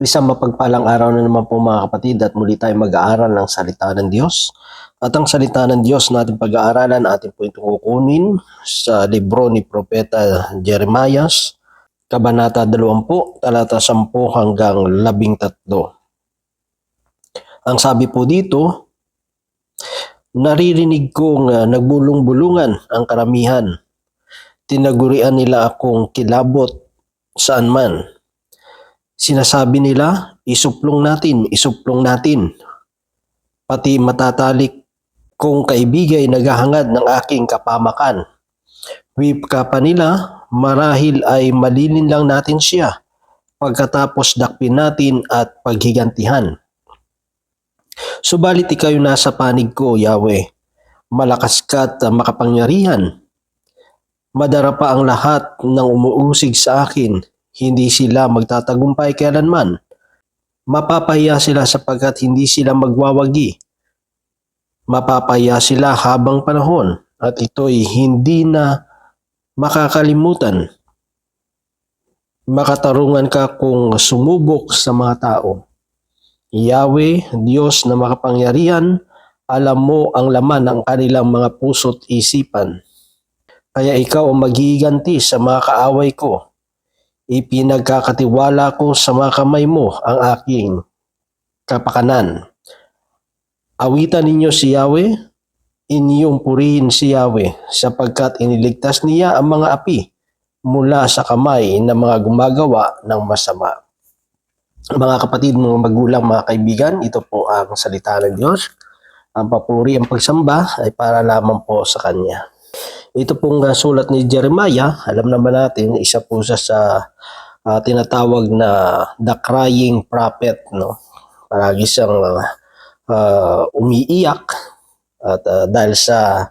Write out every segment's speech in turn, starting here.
Isang mapagpalang araw na naman po mga kapatid at muli tayo mag-aaral ng salita ng Diyos. At ang salita ng Diyos na ating pag-aaralan, ating po itong kukunin sa libro ni Propeta Jeremiah, Kabanata 20, talata 10 hanggang 13. Ang sabi po dito, naririnig kong nagbulong-bulungan ang karamihan. Tinagurian nila akong kilabot saan man. Sinasabi nila, isuplong natin. Pati matatalik kong kaibigay naghahangad ng aking kapamakan. Wika pa nila, marahil ay malilin lang natin siya pagkatapos dakpin natin at paghigantihan. Subalit ikaw nasa panig ko, Yahweh. Malakas ka't makapangyarihan. Madara pa ang lahat ng umuusig sa akin. Hindi sila magtatagumpay kailanman. Mapapahiya sila sapagkat hindi sila magwawagi. Mapapahiya sila habang panahon at ito'y hindi na makakalimutan. Makatarungan ka kung sumubok sa mga tao. Yahweh, Diyos na makapangyarihan, alam mo ang laman ng kanilang mga puso't isipan. Kaya ikaw ang maghihiganti sa mga kaaway ko. Ipinagkakatiwala ko sa mga kamay mo ang aking kapakanan. Awitan ninyo si Yahweh, inyong purihin si Yahweh, sapagkat iniligtas niya ang mga api mula sa kamay ng mga gumagawa ng masama. Mga kapatid, mga magulang, mga kaibigan, ito po ang salita ng Diyos. Ang papuri, ang pagsamba ay para lamang po sa Kanya. Ito pong sulat ni Jeremiah, alam naman natin, isa po sa tinatawag na the crying prophet, no? Palagi siyang umiiyak at dahil sa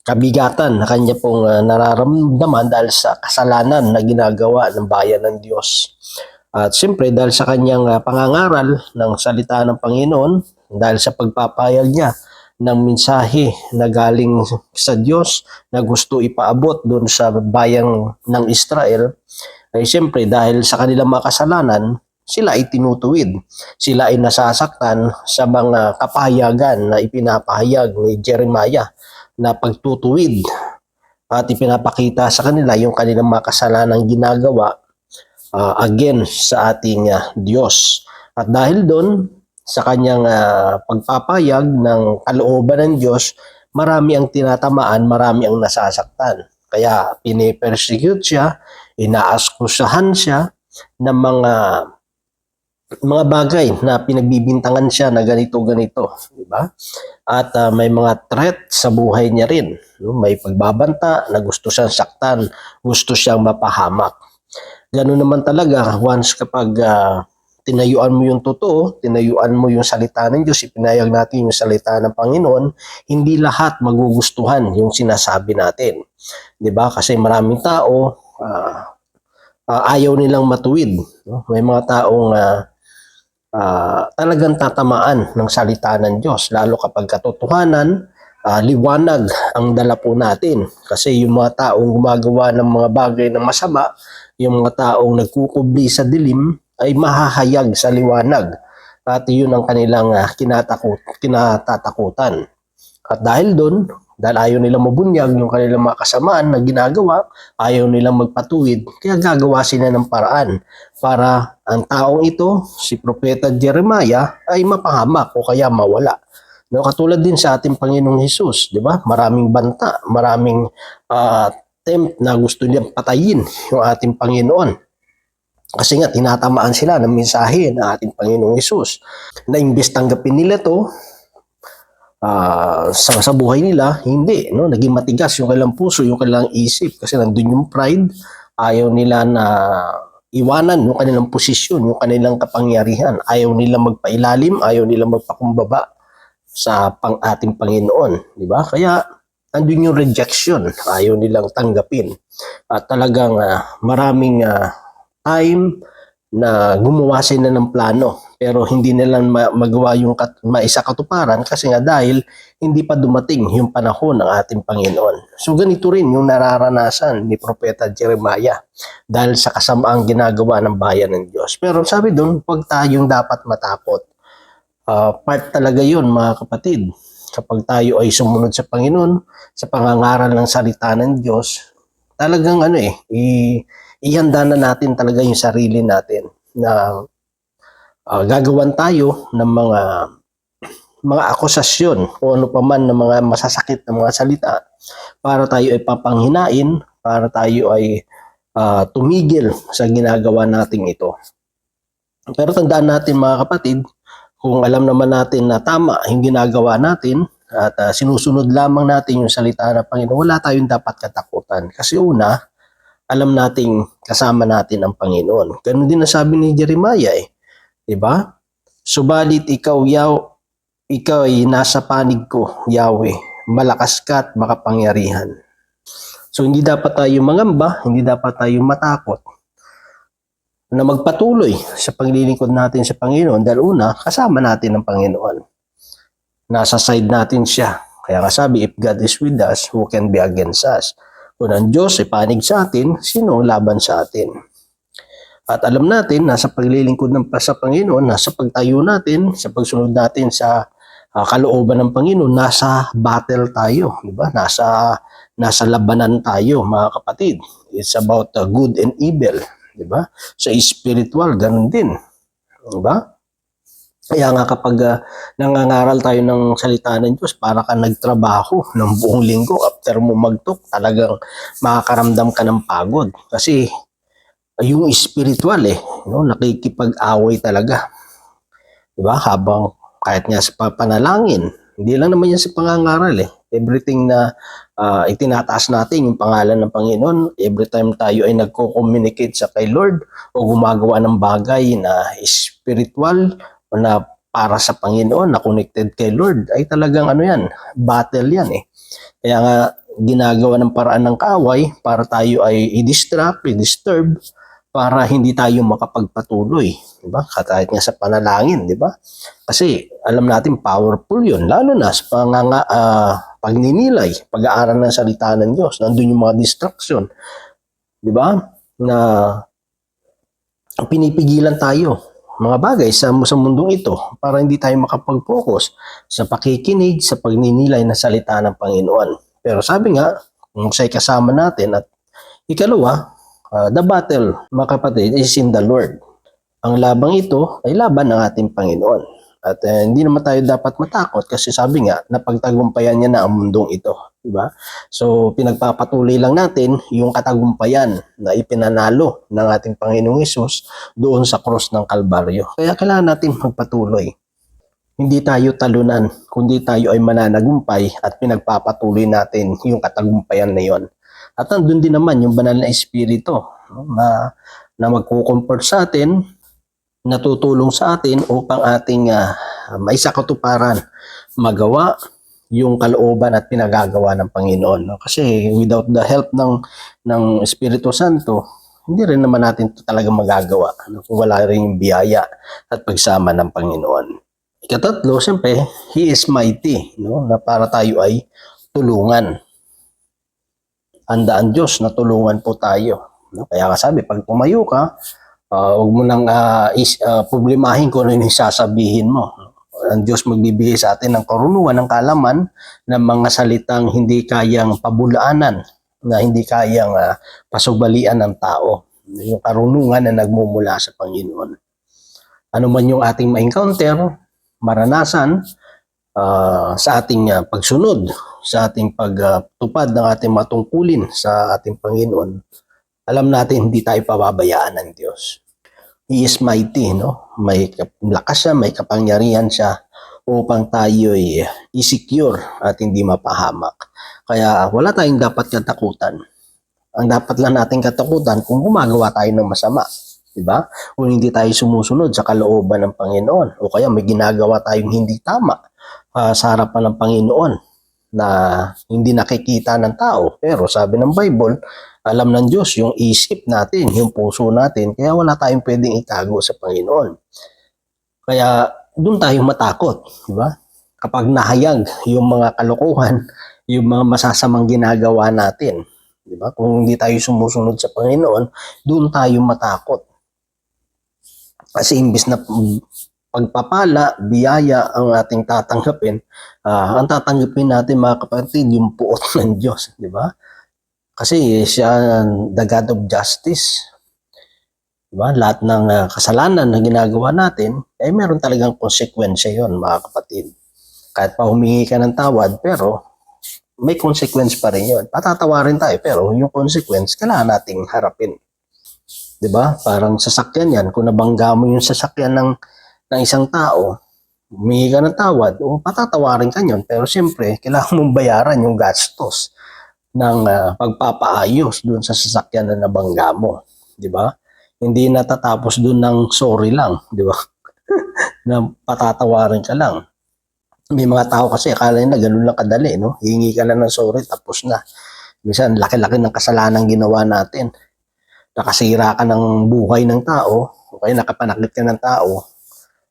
kabigatan na kanya pong nararamdaman dahil sa kasalanan na ginagawa ng bayan ng Diyos. At siyempre dahil sa kanyang pangangaral ng salita ng Panginoon, dahil sa pagpapayag niya ng mensahe na galing sa Diyos na gusto ipaabot doon sa bayang ng Israel, ay siyempre dahil sa kanilang mga kasalanan, sila ay tinutuwid. Sila ay nasasaktan sa mga kapahayagan na ipinapahayag ni Jeremiah na pagtutuwid at ipinapakita sa kanila yung kanilang mga kasalanang ginagawa against sa ating Diyos. At dahil doon, sa kanyang pagpapayag ng kalooban ng Diyos, marami ang tinatamaan, marami ang nasasaktan. Kaya pinipersecute siya, inaaskusahan siya ng mga bagay na pinagbibintangan siya na ganito, diba? At may mga threat sa buhay niya rin. May pagbabanta na gusto siyang saktan, gusto siyang mapahamak. Ganoon naman talaga once kapag tinayuan mo yung totoo, tinayuan mo yung salita ng Diyos, ipinayag natin yung salita ng Panginoon, hindi lahat magugustuhan yung sinasabi natin. 'Di ba? Kasi maraming tao ayaw nilang matuwid. No? May mga taong talagang tatamaan ng salita ng Diyos, lalo kapag katotohanan, liwanag ang dala po natin. Kasi yung mga taong gumagawa ng mga bagay na masama, yung mga taong nagkukubli sa dilim, ay mahahayag sa liwanag. At yun ang kanilang kinatatakutan. At dahil doon, dahil ayaw nilang mabunyag yung kanilang mga kasamaan na ginagawa, ayaw nilang magpatuwid, kaya gagawa sila ng paraan para ang taong ito, si Propeta Jeremiah, ay mapahamak o kaya mawala. No, katulad din sa ating Panginoong Hesus, di ba? Maraming banta, maraming attempt na gusto niyang patayin yung ating Panginoon. Kasi nga tinatamaan sila ng mensahe ng ating Panginoong Hesus. Na imbes tanggapin nila to sa buhay nila, hindi, no? Naging matigas yung kanilang puso, yung kanilang isip kasi nandun yung pride. Ayaw nila na iwanan yung kanilang posisyon, yung kanilang kapangyarihan. Ayaw nila magpailalim, ayaw nila magpakumbaba sa ating Panginoon, di ba? Kaya andun yung rejection, ayaw nilang tanggapin. At talagang maraming time na gumawa sila ng plano pero hindi nila magawa yung maisakatuparan kasi nga dahil hindi pa dumating yung panahon ng ating Panginoon. So ganito rin yung nararanasan ni Propeta Jeremiah dahil sa kasamaang ginagawa ng bayan ng Diyos. Pero sabi doon, huwag tayong dapat matakot. Part talaga yun mga kapatid. Kapag tayo ay sumunod sa Panginoon, sa pangangaral ng salita ng Diyos, talagang ihanda na natin talaga yung sarili natin na gagawan tayo ng mga akusasyon o ano pa man ng mga masasakit na mga salita para tayo ay papanghinain, para tayo ay tumigil sa ginagawa natin ito. Pero tandaan natin mga kapatid, kung alam naman natin na tama yung ginagawa natin at sinusunod lamang natin yung salita ng Panginoon, wala tayong dapat katakutan. Kasi una, alam nating kasama natin ang Panginoon. Ganun din ang sabi ni Jeremiah diba? Subalit ikaw ay nasa panig ko, Yahweh. Malakas ka at makapangyarihan. So hindi dapat tayo mangamba, hindi dapat tayo matakot na magpatuloy sa paglilingkod natin sa Panginoon dahil una, kasama natin ang Panginoon. Nasa side natin siya. Kaya kasabi, if God is with us, who can be against us? Kung ang Diyos ay panig sa atin, sino ang laban sa atin? At alam natin, nasa paglilingkod sa Panginoon, nasa pagtayo natin, sa pagsunod natin sa kalooban ng Panginoon, nasa battle tayo, di ba? Nasa labanan tayo, mga kapatid. It's about good and evil, di ba? Sa spiritual, ganun din, di ba? Kaya nga kapag nangangaral tayo ng salita ng Diyos, para ka nagtrabaho ng buong linggo, after mo magtok, talagang makakaramdam ka ng pagod. Kasi yung spiritual nakikipag-away talaga. Diba? Habang kahit nga sa panalangin, hindi lang naman yan sa pangangaral Everything na itinataas natin yung pangalan ng Panginoon, every time tayo ay nagko-communicate sa kay Lord o gumagawa ng bagay na spiritual o na para sa Panginoon, na connected kay Lord, ay talagang battle yan Kaya nga ginagawa ng paraan ng kaaway para tayo ay i-distract, i-disturb, para hindi tayo makapagpatuloy, di ba? Kahit nga sa panalangin, di ba? Kasi alam natin powerful 'yun, lalo na sa pagninilay, pag-aaral ng salita ng Diyos. Nandun yung mga distraction, di ba? Na pinipigilan tayo mga bagay sa mundong ito para hindi tayo makapag-focus sa pakikinig, sa pagninilay ng salita ng Panginoon. Pero sabi nga, kung siya'y kasama natin at ikalawa, the battle, mga kapatid, is in the Lord. Ang labang ito ay laban ng ating Panginoon. At hindi naman tayo dapat matakot kasi sabi nga, napagtagumpayan niya na ang mundong ito. Diba? So, pinagpapatuloy lang natin yung katagumpayan na ipinanalo ng ating Panginoong Hesus doon sa krus ng Kalbaryo. Kaya kailangan natin magpatuloy. Hindi tayo talunan, kundi tayo ay mananagumpay at pinagpapatuloy natin yung katagumpayan na yon. At nandun din naman yung banal na espiritu na magkukomfort sa atin, natutulong sa atin upang ating maisakatuparan, magawa yung kalooban at pinagagawa ng Panginoon. Kasi without the help ng Espiritu Santo, hindi rin naman natin ito talaga magagawa kung wala rin yung biyaya at pagsama ng Panginoon. Ikatatlo, siyempre, He is mighty, na para tayo ay tulungan. Handaan Diyos na tulungan po tayo. Kaya sabi, pag tumayo ka, huwag mo nang problemahin kung ano yung sasabihin mo. Ang Diyos magbibigay sa atin ng karunungan, ng kalaman, ng mga salitang hindi kayang pabulaanan, na hindi kayang pasubalian ng tao. Yung karunungan na nagmumula sa Panginoon. Ano man yung ating ma-encounter, maranasan, sa ating pagsunod, sa ating pagtupad ng ating matungkulin sa ating Panginoon, alam natin hindi tayo pababayaan ng Diyos. He is mighty, May lakas siya, may kapangyarihan siya upang tayo i-secure at hindi mapahamak. Kaya wala tayong dapat katakutan. Ang dapat lang nating katakutan kung gumagawa tayo ng masama. Diba? Kung hindi tayo sumusunod sa kalooban ng Panginoon o kaya may ginagawa tayong hindi tama sa harapan ng Panginoon na hindi nakikita ng tao. Pero sabi ng Bible, alam ng Diyos yung isip natin, yung puso natin, kaya wala tayong pwedeng itago sa Panginoon. Kaya doon tayo matakot, di ba? Kapag nahayag yung mga kalokohan, yung mga masasamang ginagawa natin, di ba? Kung hindi tayo sumusunod sa Panginoon, doon tayo matakot. Kasi imbis na pagpapala, biyaya ang ating tatanggapin, ang tatanggapin natin mga kapatid, yung puot ng Diyos, di ba? Kasi siya the God of justice. Di ba? Lahat ng kasalanan na ginagawa natin, ay meron talagang konsekwensya yon mga kapatid. Kahit pa humingi ka ng tawad, pero may consequence pa rin yun. Patatawarin tayo, pero yung consequence, kailangan nating harapin. Diba? Parang sasakyan yan. Kung nabangga mo yung sasakyan ng isang tao, humingi ka ng tawad, o patatawarin ka yun. Pero siyempre, kailangan mong bayaran yung gastos ng pagpapaayos dun sa sasakyan na nabangga mo. Diba? Hindi natatapos dun ng sorry lang. Diba? Na patatawarin ka lang. May mga tao kasi akala nila ganun lang kadali, no? Hihingi ka lang ng sorry, tapos na. Minsan, laki-laki ng kasalanan ginawa natin. Nakasira ka ng buhay ng tao, o kaya nakapanakit ka ng tao,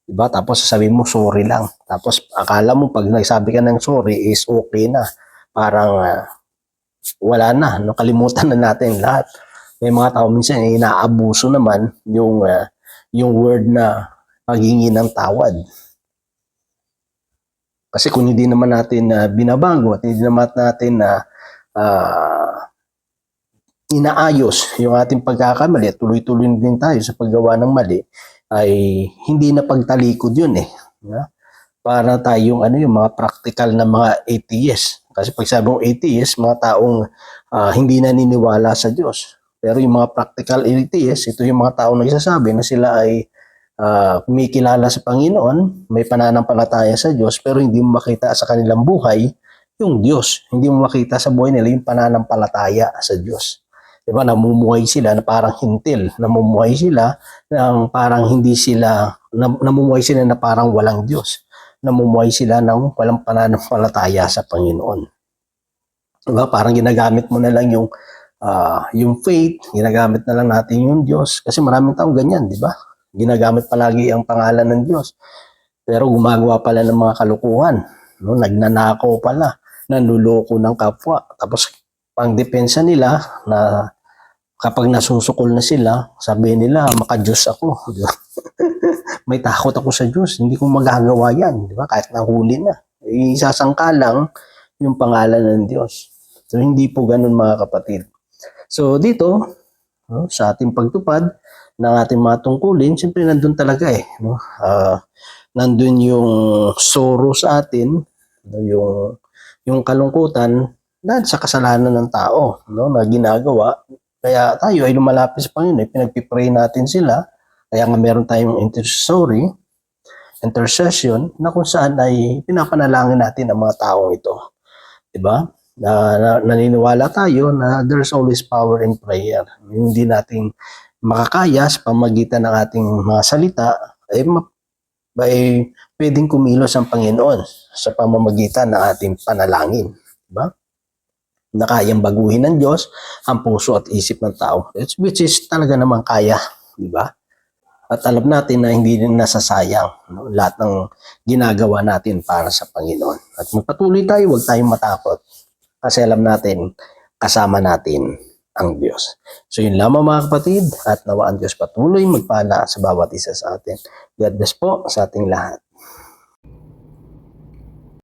diba? Tapos sasabihin mo, sorry lang. Tapos akala mo pag nagsabi ka ng sorry is okay na. Parang wala na, no? Kalimutan na natin lahat. May mga tao minsan inaabuso naman yung word na paghingi ng tawad. Kasi kung hindi naman natin binabago at hindi naman natin inaayos yung ating pagkakamali at tuloy-tuloy din tayo sa paggawa ng mali, ay hindi na pagtalikod yun eh. Para tayong yung mga practical na mga atheist. Kasi pag sabi mong atheist, mga taong hindi naniniwala sa Diyos. Pero yung mga practical atheist, ito yung mga taong nagsasabi na sila ay kumikilala sa Panginoon, may pananampalataya sa Diyos, pero hindi mo makita sa kanilang buhay yung Diyos. Hindi mo makita sa buhay nila yung pananampalataya sa Diyos. Diba, namumuhay sila na parang hintil, namumuhay sila na parang hindi sila, namumuhay sila na parang walang Diyos, namumuhay sila ng walang pananampalataya sa Panginoon. Diba, parang ginagamit mo na lang yung faith, ginagamit na lang natin yung Diyos, kasi maraming taong ganyan, di ba? Ginagamit palagi ang pangalan ng Diyos, pero gumagawa pala ng mga kalukuhan, no? Nagnanakaw pala, nanluloko ng kapwa, tapos pang depensa nila na kapag nasusukol na sila, sabihin nila, maka-Diyos ako. Diba? May takot ako sa Diyos, hindi ko magagawa yan. Diba? Kahit nahuli na. Isasangka lang yung pangalan ng Diyos. So, hindi po ganun mga kapatid. So, dito, no, sa ating pagtupad ng ating mga tungkulin, siyempre nandun talaga eh. No? Nandun yung sorrow sa atin, no? yung kalungkutan, dahil sa kasalanan ng tao, no, na ginagawa. Kaya tayo ay lumalapit sa Panginoon, pinagpipray natin sila. Kaya nga meron tayong intercession, na kung saan ay pinapanalangin natin ang mga taong ito. Diba? Naniniwala tayo na there's always power in prayer. Hindi natin makakaya sa pamagitan ng ating mga salita, ay pwedeng kumilos ang Panginoon sa pamamagitan ng ating panalangin. Diba? Na kayang baguhin ng Diyos ang puso at isip ng tao, which is talaga naman kaya, di ba? At alam natin na hindi din nasasayang, no, lahat ng ginagawa natin para sa Panginoon. At magpatuloy tayo, huwag tayong matakot, kasi alam natin, kasama natin ang Diyos. So yun lamang mga kapatid, at nawa ang Diyos patuloy magpala sa bawat isa sa atin. God bless po sa ating lahat.